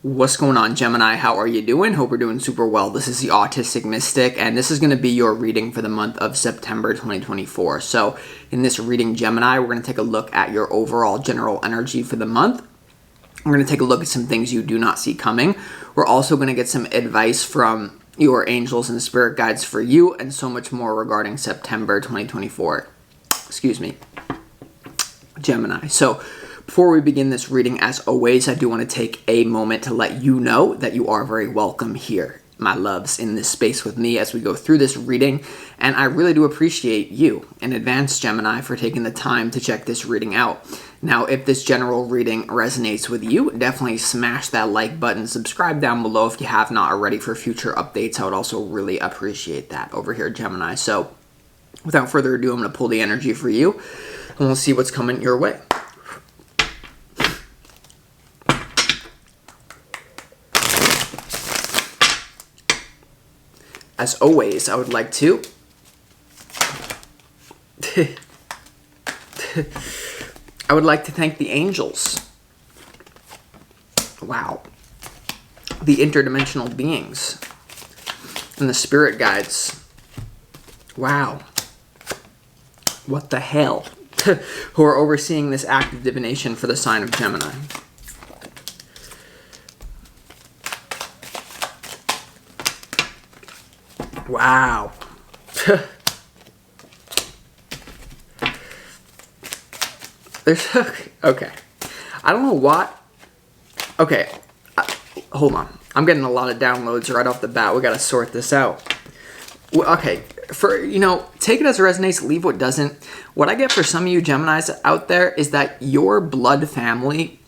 What's going on, Gemini? How are you doing? Hope we're doing super well. This is the Autistic Mystic, and this is going to be your reading for the month of September 2024. So in this reading, Gemini, we're going to take a look at your overall general energy for the month. We're going to take a look at some things you do not see coming. We're also going to get some advice from your angels and spirit guides for you, and so much more regarding September 2024. Excuse me, Gemini. So before we begin this reading, as always, I do want to take a moment to let you know that you are very welcome here, my loves, in this space with me as we go through this reading. And I really do appreciate you in advance, Gemini, for taking the time to check this reading out. Now, if this general reading resonates with you, definitely smash that like button, subscribe down below if you have not already for future updates. I would also really appreciate that over here, Gemini. So without further ado, I'm going to pull the energy for you, and we'll see what's coming your way. As always, I would like to thank the angels. Wow. The interdimensional beings and the spirit guides. Wow. What the hell? Who are overseeing this act of divination for the sign of Gemini. Wow. Okay. I don't know what. Okay. Hold on. I'm getting a lot of downloads right off the bat. We got to sort this out. Okay. Take it as it resonates, leave what doesn't. What I get for some of you Geminis out there is that your blood family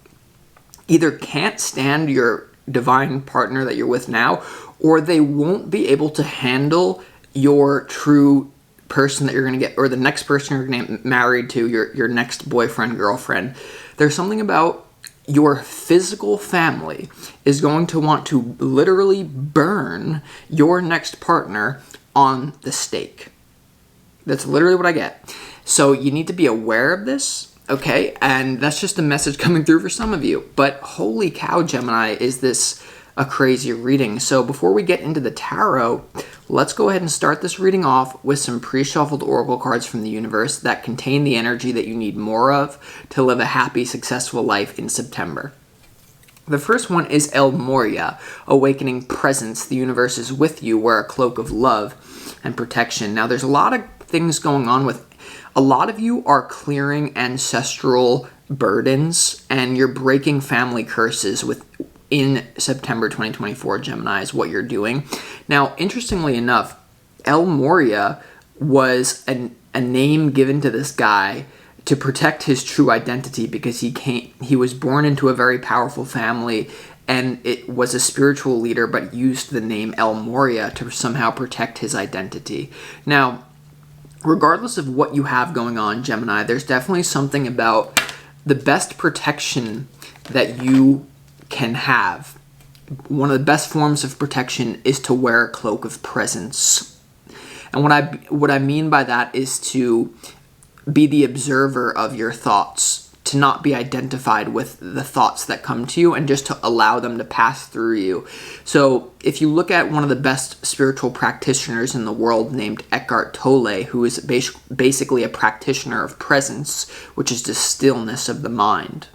either can't stand your divine partner that you're with now, or they won't be able to handle your true person that you're going to get, or the next person you're going to get married to, your next boyfriend, girlfriend. There's something about your physical family is going to want to literally burn your next partner on the stake. That's literally what I get. So you need to be aware of this, okay? And that's just a message coming through for some of you. But holy cow, Gemini, is this a crazy reading. So before we get into the tarot, let's go ahead and start this reading off with some pre-shuffled oracle cards from the universe that contain the energy that you need more of to live a happy, successful life in September. The first one is El Moria, Awakening Presence. The universe is with you. Wear a cloak of love and protection. Now, there's a lot of things going on with a lot of you are clearing ancestral burdens, and you're breaking family curses in September 2024, Gemini, is what you're doing. Now, interestingly enough, El Moria was a name given to this guy to protect his true identity, because he was born into a very powerful family, and it was a spiritual leader, but used the name El Moria to somehow protect his identity. Now, regardless of what you have going on, Gemini, there's definitely something about the best protection that you can have. One of the best forms of protection is to wear a cloak of presence. And what I mean by that is to be the observer of your thoughts, to not be identified with the thoughts that come to you, and just to allow them to pass through you. So if you look at one of the best spiritual practitioners in the world named Eckhart Tolle, who is basically a practitioner of presence, which is the stillness of the mind.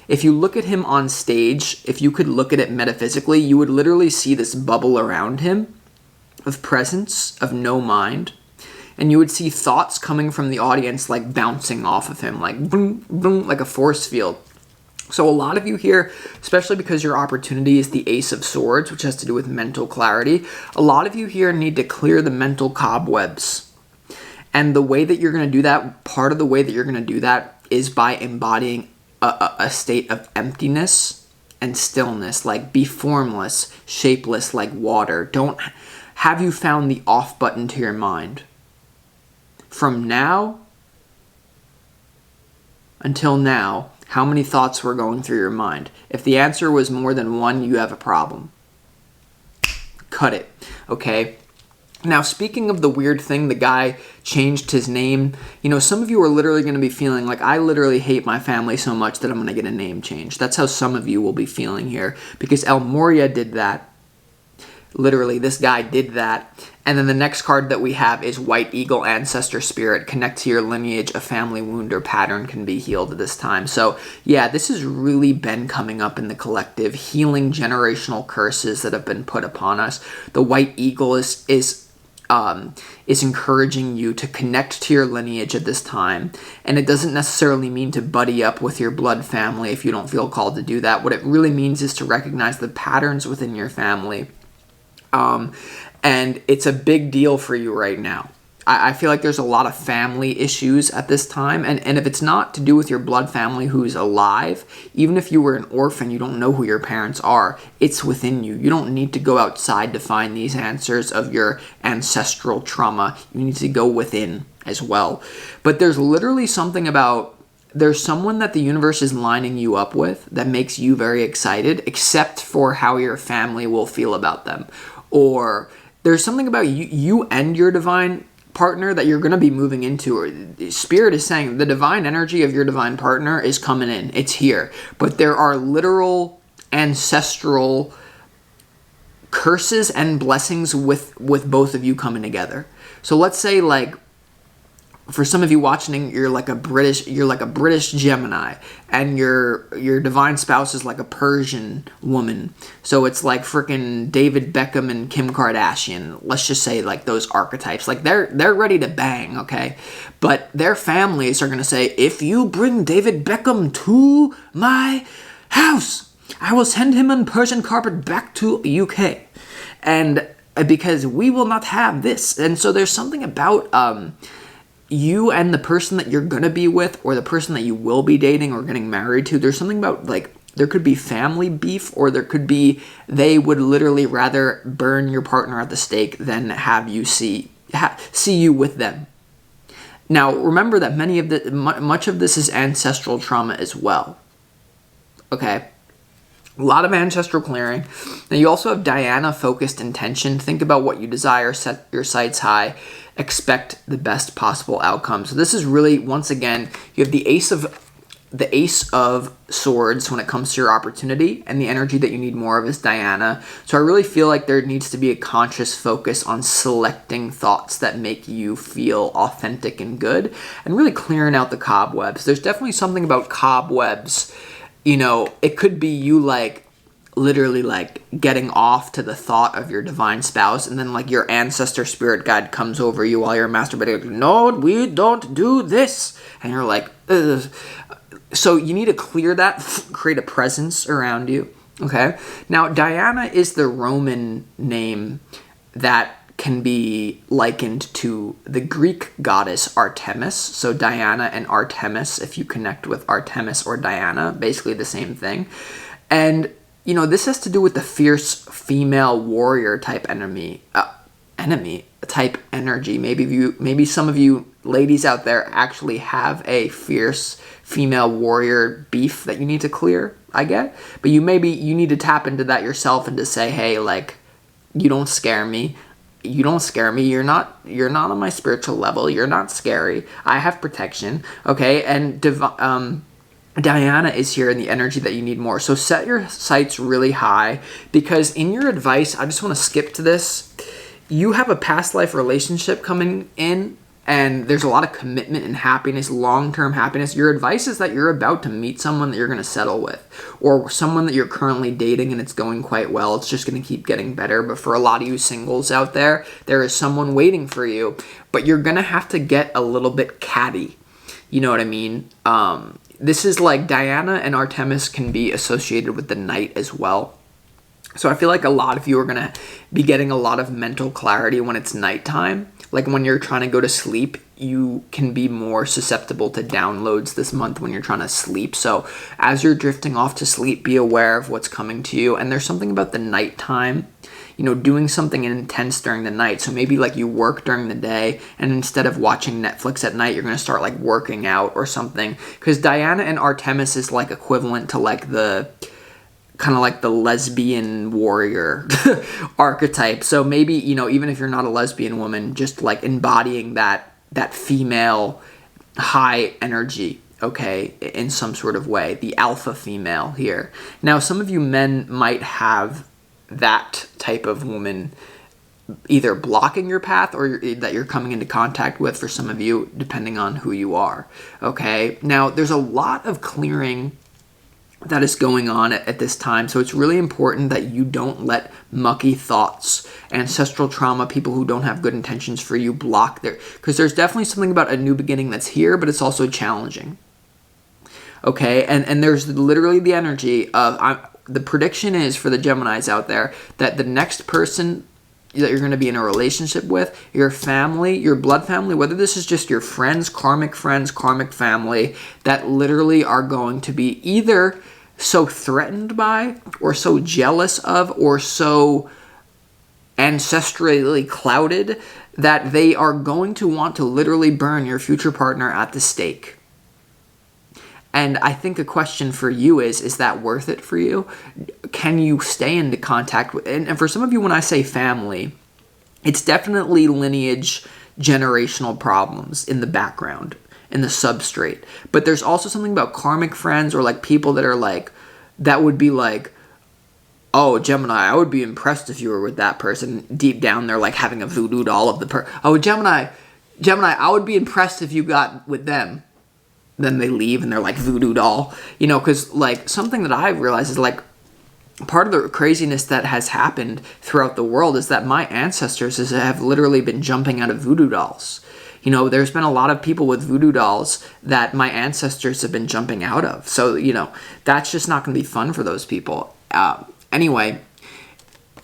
If you look at him on stage, if you could look at it metaphysically, you would literally see this bubble around him of presence, of no mind. And you would see thoughts coming from the audience like bouncing off of him, like boom, boom, like a force field. So a lot of you here, especially because your opportunity is the Ace of Swords, which has to do with mental clarity, a lot of you here need to clear the mental cobwebs. And the way that you're going to do that, part of the way that you're going to do that is by embodying a state of emptiness and stillness, like be formless, shapeless like water. Have you found the off button to your mind? From now until now, how many thoughts were going through your mind? If the answer was more than one, you have a problem. Cut it, okay? Now, speaking of the weird thing, the guy changed his name. You know, some of you are literally going to be feeling like, I literally hate my family so much that I'm going to get a name change. That's how some of you will be feeling here, because El Moria did that. Literally, this guy did that. And then the next card that we have is White Eagle Ancestor Spirit. Connect to your lineage. A family wound or pattern can be healed at this time. So, yeah, this has really been coming up in the collective, healing generational curses that have been put upon us. The White Eagle is encouraging you to connect to your lineage at this time. And it doesn't necessarily mean to buddy up with your blood family if you don't feel called to do that. What it really means is to recognize the patterns within your family. And it's a big deal for you right now. I feel like there's a lot of family issues at this time. And if it's not to do with your blood family who's alive, even if you were an orphan, you don't know who your parents are, it's within you. You don't need to go outside to find these answers of your ancestral trauma. You need to go within as well. But there's literally something about, there's someone that the universe is lining you up with that makes you very excited, except for how your family will feel about them. Or there's something about you and your divine partner that you're going to be moving into. Or Spirit is saying the divine energy of your divine partner is coming in. It's here. But there are literal ancestral curses and blessings with both of you coming together. So let's say, like, for some of you watching, you're like a British Gemini, and your divine spouse is like a Persian woman. So it's like freaking David Beckham and Kim Kardashian. Let's just say, like, those archetypes. Like, they're ready to bang, okay? But their families are going to say, if you bring David Beckham to my house, I will send him on Persian carpet back to UK. And because we will not have this. And so there's something about you and the person that you're going to be with, or the person that you will be dating or getting married to. There's something about, like, there could be family beef, or there could be, they would literally rather burn your partner at the stake than have you see you with them. Now, remember that much of this is ancestral trauma as well. Okay? A lot of ancestral clearing. Now, you also have Diana-focused intention. Think about what you desire, set your sights high, expect the best possible outcome. So this is really, once again, you have the Ace of Swords when it comes to your opportunity, and the energy that you need more of is Diana. So I really feel like there needs to be a conscious focus on selecting thoughts that make you feel authentic and good, and really clearing out the cobwebs. There's definitely something about cobwebs. You know, it could be you, like, literally, like, getting off to the thought of your divine spouse, and then, like, your ancestor spirit guide comes over you while you're masturbating. Like, no, we don't do this. And you're like, ugh. So you need to clear that, create a presence around you, okay? Now, Diana is the Roman name that can be likened to the Greek goddess Artemis. So Diana and Artemis, if you connect with Artemis or Diana, basically the same thing. And, you know, this has to do with the fierce female warrior type type energy. Maybe some of you ladies out there actually have a fierce female warrior beef that you need to clear, I get. But you need to tap into that yourself and to say, hey, like, you don't scare me. You don't scare me. You're not on my spiritual level. You're not scary. I have protection. Okay. And Diana is here in the energy that you need more. So set your sights really high, because in your advice, I just want to skip to this. You have a past life relationship coming in, and there's a lot of commitment and happiness, long-term happiness. Your advice is that you're about to meet someone that you're going to settle with, or someone that you're currently dating and it's going quite well. It's just going to keep getting better. But for a lot of you singles out there, there is someone waiting for you, but you're going to have to get a little bit catty. You know what I mean? This is like Diana and Artemis can be associated with the night as well. So I feel like a lot of you are going to be getting a lot of mental clarity when it's nighttime. Like when you're trying to go to sleep, you can be more susceptible to downloads this month when you're trying to sleep. So as you're drifting off to sleep, be aware of what's coming to you. And there's something about the nighttime, you know, doing something intense during the night. So maybe like you work during the day, and instead of watching Netflix at night, you're going to start like working out or something. Because Diana and Artemis is like equivalent to like the kind of like the lesbian warrior archetype. So maybe, you know, even if you're not a lesbian woman, just like embodying that female high energy, okay, in some sort of way, the alpha female here. Now, some of you men might have that type of woman either blocking your path or that you're coming into contact with, for some of you, depending on who you are, okay? Now, there's a lot of clearing that is going on at this time, so it's really important that you don't let mucky thoughts, ancestral trauma, people who don't have good intentions for you block their, because there's definitely something about a new beginning that's here, but it's also challenging, okay? And there's literally the energy of, the prediction is for the Geminis out there that the next person that you're going to be in a relationship with, your family, your blood family, whether this is just your friends, karmic family, that literally are going to be either so threatened by or so jealous of or so ancestrally clouded that they are going to want to literally burn your future partner at the stake. And I think a question for you is that worth it for you? Can you stay into contact with, and for some of you, when I say family, it's definitely lineage, generational problems in the background, in the substrate. But there's also something about karmic friends, or like people that are like, that would be like, oh, Gemini, I would be impressed if you were with that person. Deep down, they're like having a voodoo doll of the oh, Gemini, I would be impressed if you got with them. Then they leave and they're like voodoo doll, you know, because like something that I realized is like part of the craziness that has happened throughout the world is that my ancestors have literally been jumping out of voodoo dolls. You know, there's been a lot of people with voodoo dolls that my ancestors have been jumping out of. So, you know, that's just not going to be fun for those people. Anyway,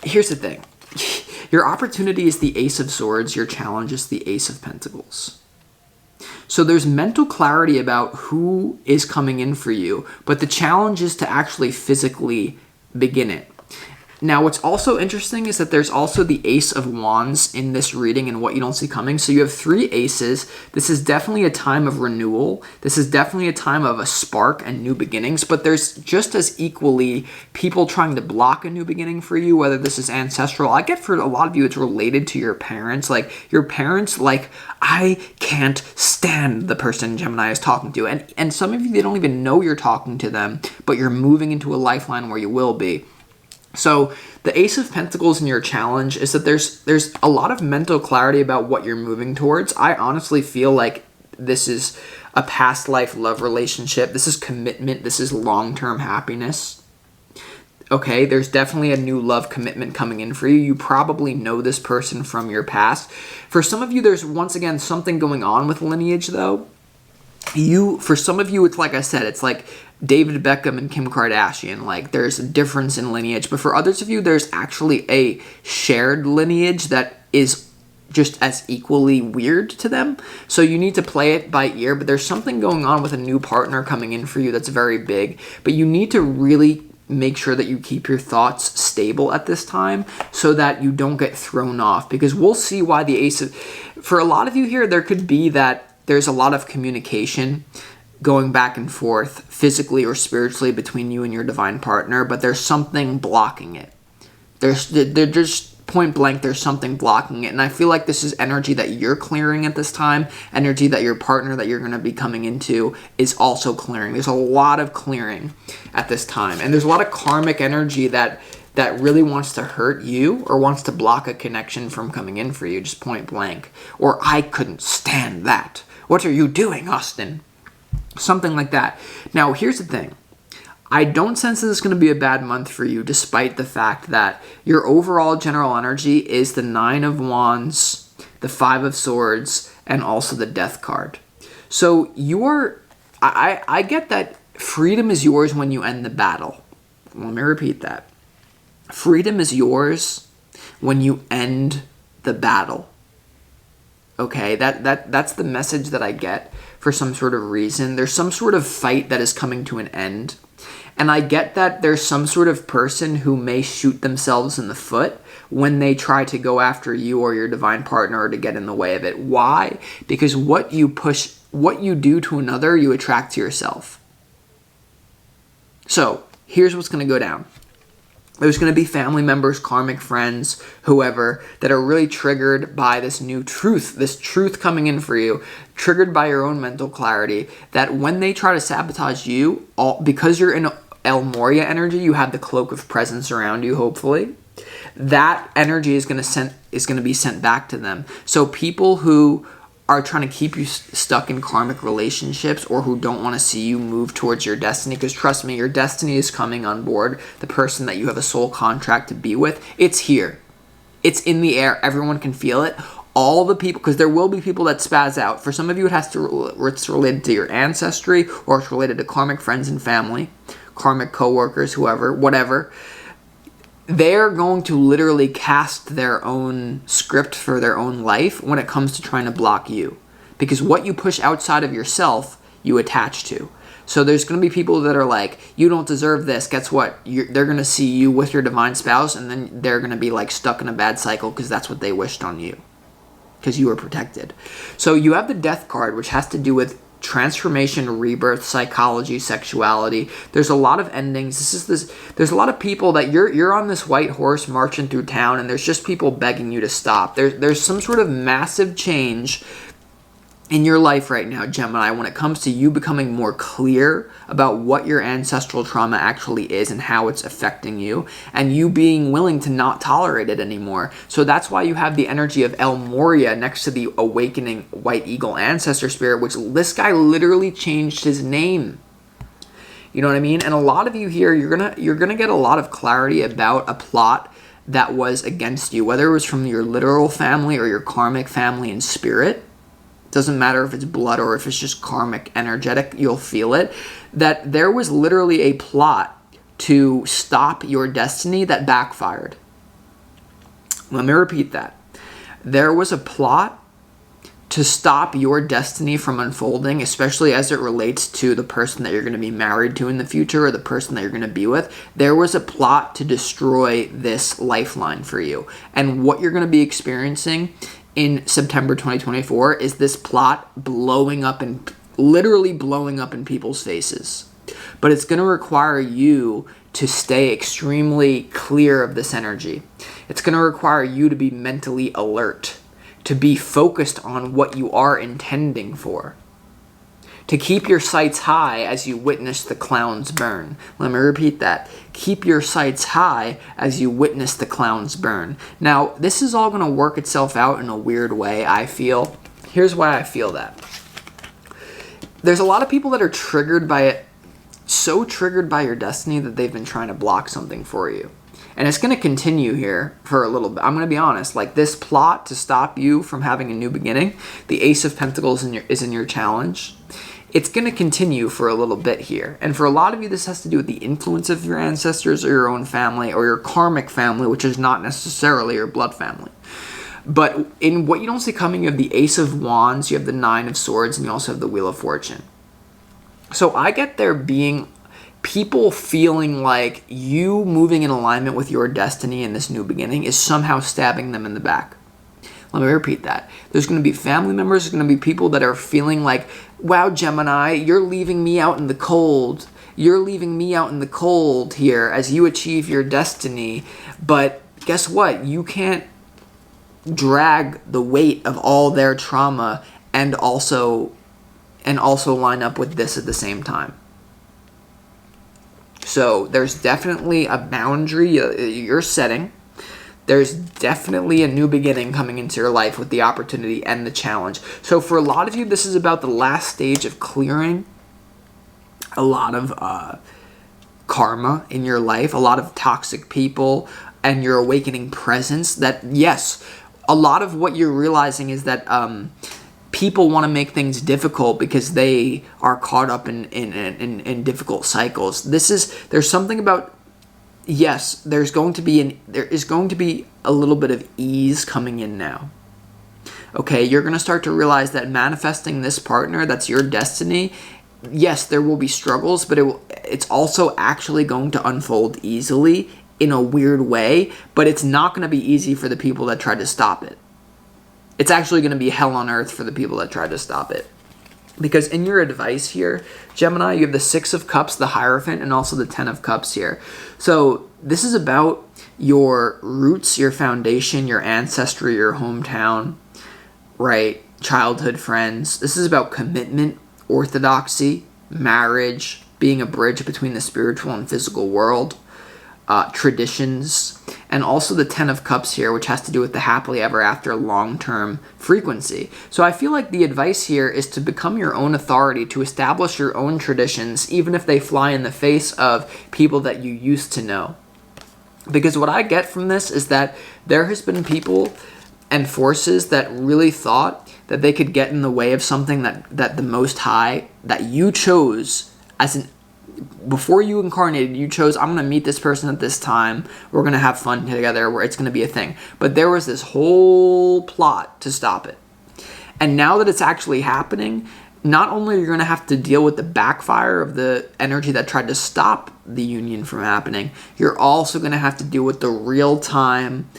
here's the thing. Your opportunity is the Ace of Swords. Your challenge is the Ace of Pentacles. So there's mental clarity about who is coming in for you, but the challenge is to actually physically begin it. Now, what's also interesting is that there's also the Ace of Wands in this reading and what you don't see coming. So you have 3 aces. This is definitely a time of renewal. This is definitely a time of a spark and new beginnings, but there's just as equally people trying to block a new beginning for you, whether this is ancestral. I get for a lot of you, it's related to your parents. Like your parents, like, I can't stand the person Gemini is talking to. And some of you, they don't even know you're talking to them, but you're moving into a lifeline where you will be. So the Ace of Pentacles in your challenge is that there's a lot of mental clarity about what you're moving towards. I honestly feel like this is a past life love relationship. This is commitment. This is long-term happiness. Okay, there's definitely a new love commitment coming in for you. You probably know this person from your past. For some of you, there's once again something going on with lineage though. For some of you, it's like I said, it's like David Beckham and Kim Kardashian. Like there's a difference in lineage. But for others of you, there's actually a shared lineage that is just as equally weird to them. So you need to play it by ear. But there's something going on with a new partner coming in for you that's very big. But you need to really make sure that you keep your thoughts stable at this time so that you don't get thrown off. Because we'll see why the Ace of... For a lot of you here, there could be that there's a lot of communication going back and forth physically or spiritually between you and your divine partner, but there's something blocking it. They're just point blank, there's something blocking it. And I feel like this is energy that you're clearing at this time, energy that your partner that you're going to be coming into is also clearing. There's a lot of clearing at this time. And there's a lot of karmic energy that really wants to hurt you or wants to block a connection from coming in for you, just point blank. Or I couldn't stand that. What are you doing, Austin? Something like that. Now, here's the thing. I don't sense that it's going to be a bad month for you, despite the fact that your overall general energy is the 9 of Wands, the 5 of Swords, and also the Death card. So I get that freedom is yours when you end the battle. Let me repeat that. Freedom is yours when you end the battle. Okay, that's the message that I get for some sort of reason. There's some sort of fight that is coming to an end. And I get that there's some sort of person who may shoot themselves in the foot when they try to go after you or your divine partner or to get in the way of it. Why? Because what you do to another, you attract to yourself. So here's what's going to go down. There's going to be family members, karmic friends, whoever, that are really triggered by this new truth, this truth coming in for you, triggered by your own mental clarity, that when they try to sabotage you, because you're in El Moria energy, you have the cloak of presence around you, hopefully. That energy is going to be sent back to them. So people who are trying to keep you stuck in karmic relationships, or who don't want to see you move towards your destiny, because trust me, your destiny is coming on board. The person that you have a soul contract to be with, it's here. It's in the air. Everyone can feel it. All the people, because there will be people that spaz out. For some of you, it's related to your ancestry, or it's related to karmic friends and family, karmic coworkers, whoever, whatever. They're going to literally cast their own script for their own life when it comes to trying to block you. Because what you push outside of yourself, you attach to. So there's going to be people that are like, you don't deserve this. Guess what? They're going to see you with your divine spouse, and then they're going to be like stuck in a bad cycle because that's what they wished on you. Because you were protected. So you have the Death card, which has to do with transformation, rebirth, psychology, sexuality. There's a lot of endings. There's a lot of people that you're on this white horse marching through town, and there's just people begging you to stop. There's some sort of massive change in your life right now, Gemini, when it comes to you becoming more clear about what your ancestral trauma actually is and how it's affecting you, and you being willing to not tolerate it anymore. So that's why you have the energy of El Moria next to the awakening white eagle ancestor spirit, which this guy literally changed his name. You know what I mean? And a lot of you here, you're gonna get a lot of clarity about a plot that was against you, whether it was from your literal family or your karmic family in spirit. Doesn't matter if it's blood or if it's just karmic energetic, you'll feel it. That there was literally a plot to stop your destiny that backfired. Let me repeat that. There was a plot to stop your destiny from unfolding, especially as it relates to the person that you're going to be married to in the future, or the person that you're going to be with. There was a plot to destroy this lifeline for you. And what you're going to be experiencing in September 2024 is this plot literally blowing up in people's faces. But it's going to require you to stay extremely clear of this energy. It's going to require you to be mentally alert, to be focused on what you are intending for, to keep your sights high as you witness the clowns burn. Let me repeat that. Keep your sights high as you witness the clowns burn. Now, this is all going to work itself out in a weird way, I feel. Here's why I feel that. There's a lot of people that are triggered by it, so triggered by your destiny that they've been trying to block something for you. And it's going to continue here for a little bit. I'm going to be honest. Like, this plot to stop you from having a new beginning, the Ace of Pentacles is in your challenge. It's going to continue for a little bit here. And for a lot of you, this has to do with the influence of your ancestors or your own family or your karmic family, which is not necessarily your blood family. But in what you don't see coming, you have the Ace of Wands, you have the Nine of Swords, and you also have the Wheel of Fortune. So I get there being people feeling like you moving in alignment with your destiny in this new beginning is somehow stabbing them in the back. Let me repeat that. There's going to be family members, there's going to be people that are feeling like, wow, Gemini, you're leaving me out in the cold. You're leaving me out in the cold here as you achieve your destiny. But guess what? You can't drag the weight of all their trauma and also line up with this at the same time. So there's definitely a boundary you're setting. There's definitely a new beginning coming into your life with the opportunity and the challenge. So for a lot of you, this is about the last stage of clearing a lot of karma in your life, a lot of toxic people, and your awakening presence. That, yes, a lot of what you're realizing is that people want to make things difficult because they are caught up in difficult cycles. There's something about, yes, there is going to be a little bit of ease coming in now. Okay, you're going to start to realize that manifesting this partner that's your destiny, yes, there will be struggles, but it's also actually going to unfold easily in a weird way, but it's not going to be easy for the people that try to stop it. It's actually going to be hell on earth for the people that try to stop it. Because in your advice here, Gemini, you have the Six of Cups, the Hierophant, and also the Ten of Cups here. So this is about your roots, your foundation, your ancestry, your hometown, right? Childhood friends. This is about commitment, orthodoxy, marriage, being a bridge between the spiritual and physical world, traditions, and also the Ten of Cups here, which has to do with the happily ever after long-term frequency. So I feel like the advice here is to become your own authority, to establish your own traditions, even if they fly in the face of people that you used to know. Because what I get from this is that there has been people and forces that really thought that they could get in the way of something that the Most High, that you chose as an, before you incarnated, you chose, I'm going to meet this person at this time, we're going to have fun together, where it's going to be a thing. But there was this whole plot to stop it. And now that it's actually happening, not only are you going to have to deal with the backfire of the energy that tried to stop the union from happening, you're also going to have to deal with the real-time,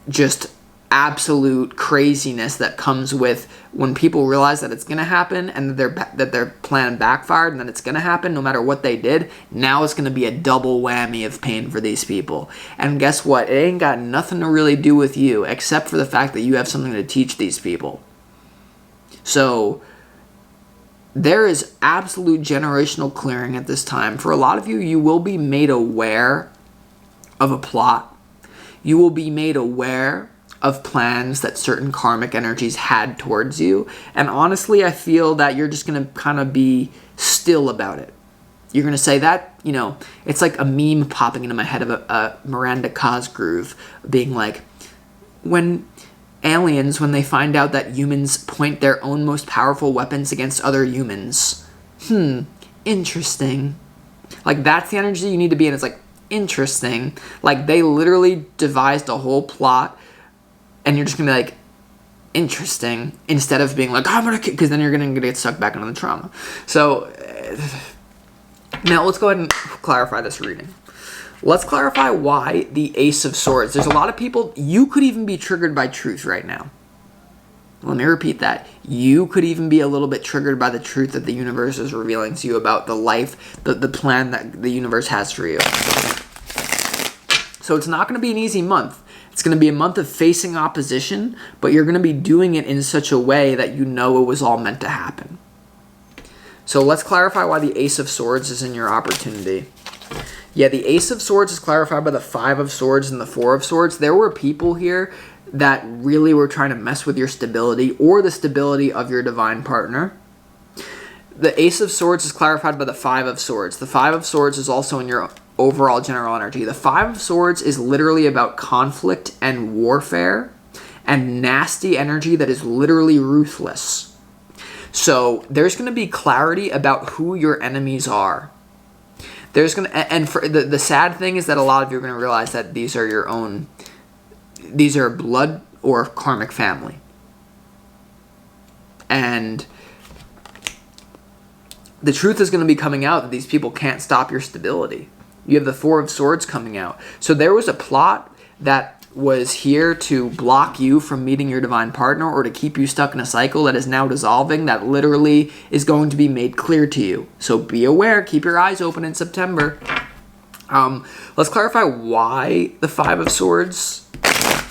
just absolute craziness that comes with when people realize that it's going to happen and that their plan backfired and that it's going to happen no matter what they did. Now it's going to be a double whammy of pain for these people. And guess what? It ain't got nothing to really do with you except for the fact that you have something to teach these people. So there is absolute generational clearing at this time. For a lot of you, you will be made aware of a plot. You will be made aware of plans that certain karmic energies had towards you. And honestly, I feel that you're just going to kind of be still about it. You're going to say that, it's like a meme popping into my head of a Miranda Cosgrove being like, when aliens, when they find out that humans point their own most powerful weapons against other humans. Interesting. Like, that's the energy you need to be in. It's like, interesting. Like, they literally devised a whole plot, and you're just going to be like, interesting, instead of being like, I'm going to, because then you're going to get sucked back into the trauma. So, now let's go ahead and clarify this reading. Let's clarify why the Ace of Swords. There's a lot of people, you could even be triggered by truth right now. Let me repeat that. You could even be a little bit triggered by the truth that the universe is revealing to you about the life, the plan that the universe has for you. So it's not going to be an easy month. It's going to be a month of facing opposition, but you're going to be doing it in such a way that you know it was all meant to happen. So let's clarify why the Ace of Swords is in your opportunity. Yeah, the Ace of Swords is clarified by the Five of Swords and the Four of Swords. There were people here that really were trying to mess with your stability or the stability of your divine partner. The Ace of Swords is clarified by the Five of Swords. The Five of Swords is also in your overall general energy. The Five of Swords is literally about conflict and warfare and nasty energy that is literally ruthless. So there's going to be clarity about who your enemies are. There's going to, and for the sad thing is that a lot of you are going to realize that these are your own, these are blood or karmic family. And the truth is going to be coming out that these people can't stop your stability. You have the Four of Swords coming out. So there was a plot that was here to block you from meeting your divine partner or to keep you stuck in a cycle that is now dissolving, that literally is going to be made clear to you. So be aware, keep your eyes open in September. Let's clarify why the Five of Swords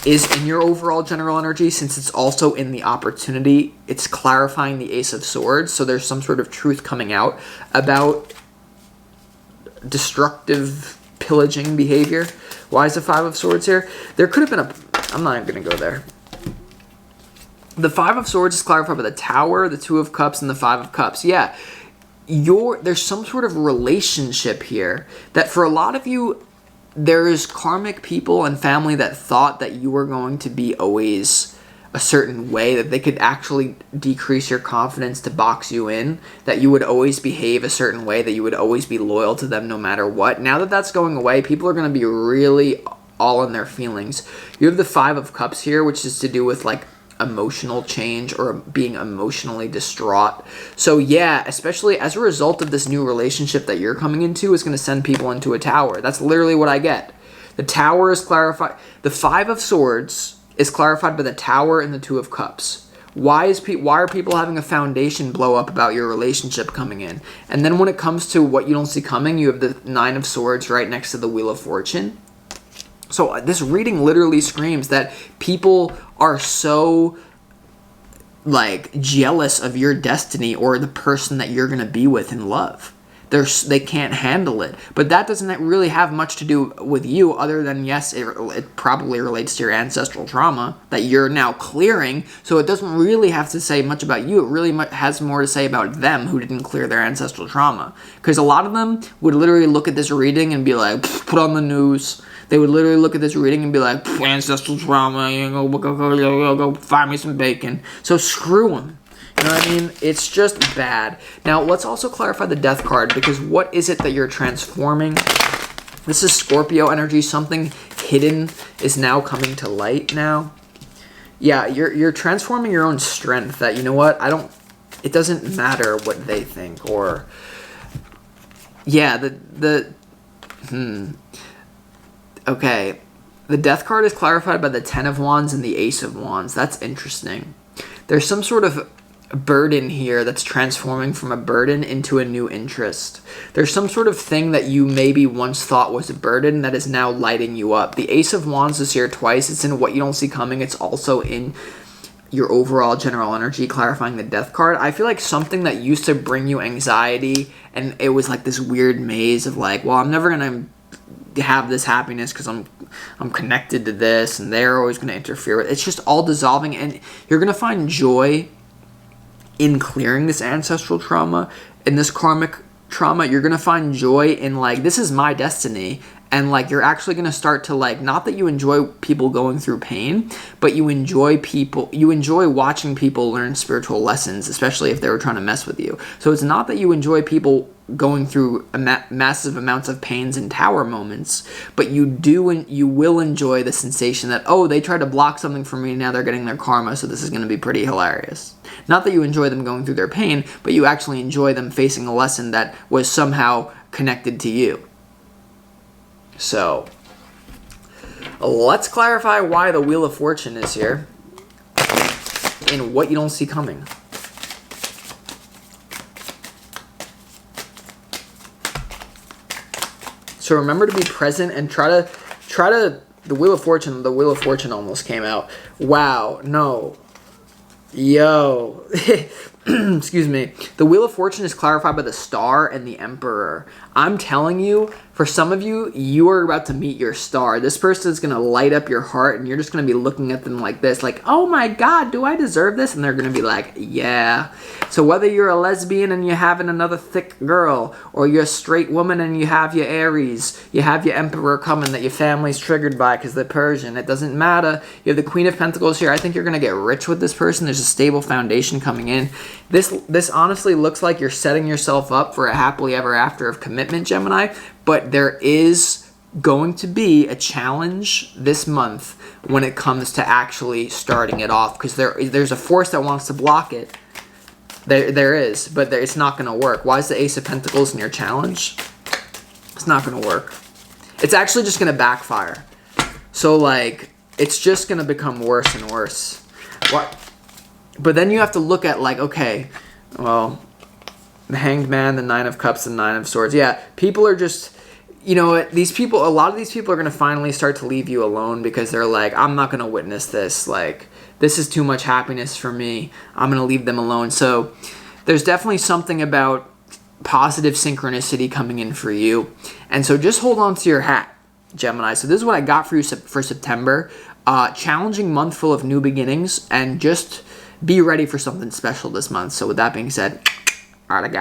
is in your overall general energy, since it's also in the opportunity. It's clarifying the Ace of Swords, so there's some sort of truth coming out about destructive, pillaging behavior. Why is the Five of Swords here? There could have been I'm not even going to go there. The Five of Swords is clarified by the Tower, the Two of Cups, and the Five of Cups. Yeah, there's some sort of relationship here that for a lot of you, there is karmic people and family that thought that you were going to be always a certain way, that they could actually decrease your confidence to box you in, that you would always behave a certain way, that you would always be loyal to them no matter what. Now that that's going away, people are going to be really all in their feelings. You have the Five of Cups here, which is to do with like emotional change or being emotionally distraught. So yeah, especially as a result of this new relationship that you're coming into, is going to send people into a tower. That's literally what I get. The Tower is clarified. The Five of Swords is clarified by the Tower and the Two of Cups. Why are people having a foundation blow up about your relationship coming in? And then when it comes to what you don't see coming, you have the Nine of Swords right next to the Wheel of Fortune. So this reading literally screams that people are so like jealous of your destiny or the person that you're going to be with in love. They can't handle it. But that doesn't really have much to do with you, other than, yes, it probably relates to your ancestral trauma that you're now clearing. So it doesn't really have to say much about you. It really has more to say about them who didn't clear their ancestral trauma. Because a lot of them would literally look at this reading and be like, put on the news. They would literally look at this reading and be like, ancestral trauma, go find me some bacon. So screw them. You know what I mean? It's just bad. Now, let's also clarify the Death card, because what is it that you're transforming? This is Scorpio energy. Something hidden is now coming to light now. Yeah, you're transforming your own strength that, you know what, it doesn't matter what they think, or, yeah, okay. The Death card is clarified by the Ten of Wands and the Ace of Wands. That's interesting. There's some sort of burden here that's transforming from a burden into a new interest. There's some sort of thing that you maybe once thought was a burden that is now lighting you up. The Ace of Wands is here twice. It's in what you don't see coming. It's also in your overall general energy, clarifying the Death card. I feel like something that used to bring you anxiety, and it was like this weird maze of like, well, I'm never gonna have this happiness because I'm connected to this, and they're always going to interfere with it. It's just all dissolving, and you're going to find joy in clearing this ancestral trauma, in this karmic trauma. You're going to find joy in like, this is my destiny, and like you're actually going to start to like, not that you enjoy people going through pain, but you enjoy watching people learn spiritual lessons, especially if they were trying to mess with you. So it's not that you enjoy people going through massive amounts of pains and tower moments, but you will enjoy the sensation that, oh, they tried to block something from me, now they're getting their karma, so this is going to be pretty hilarious. Not that you enjoy them going through their pain, but you actually enjoy them facing a lesson that was somehow connected to you. So, let's clarify why the Wheel of Fortune is here and what you don't see coming. So remember to be present and try to the Wheel of Fortune almost came out. Wow, no. Yo. Excuse me. The Wheel of Fortune is clarified by the Star and the Emperor. I'm telling you, for some of you, you are about to meet your star. This person is going to light up your heart, and you're just going to be looking at them like this, like, oh my God, do I deserve this? And they're going to be like, yeah. So whether you're a lesbian and you're having another thick girl, or you're a straight woman and you have your Aries, you have your Emperor coming that your family's triggered by because they're Persian, it doesn't matter. You have the Queen of Pentacles here. I think you're going to get rich with this person. There's a stable foundation coming in. This honestly looks like you're setting yourself up for a happily ever after of commitment, Gemini, but there is going to be a challenge this month when it comes to actually starting it off, because there's a force that wants to block it. There is, but it's not going to work. Why is the Ace of Pentacles in your challenge? It's not going to work. It's actually just going to backfire. So, like, it's just going to become worse and worse. What? But then you have to look at, like, okay, well, the Hanged Man, the Nine of Cups, the Nine of Swords. Yeah, people are just, you know, a lot of these people are going to finally start to leave you alone because they're like, I'm not going to witness this. Like, this is too much happiness for me. I'm going to leave them alone. So there's definitely something about positive synchronicity coming in for you. And so just hold on to your hat, Gemini. So this is what I got for you for September. Challenging month full of new beginnings, and just be ready for something special this month. So with that being said, all right, I got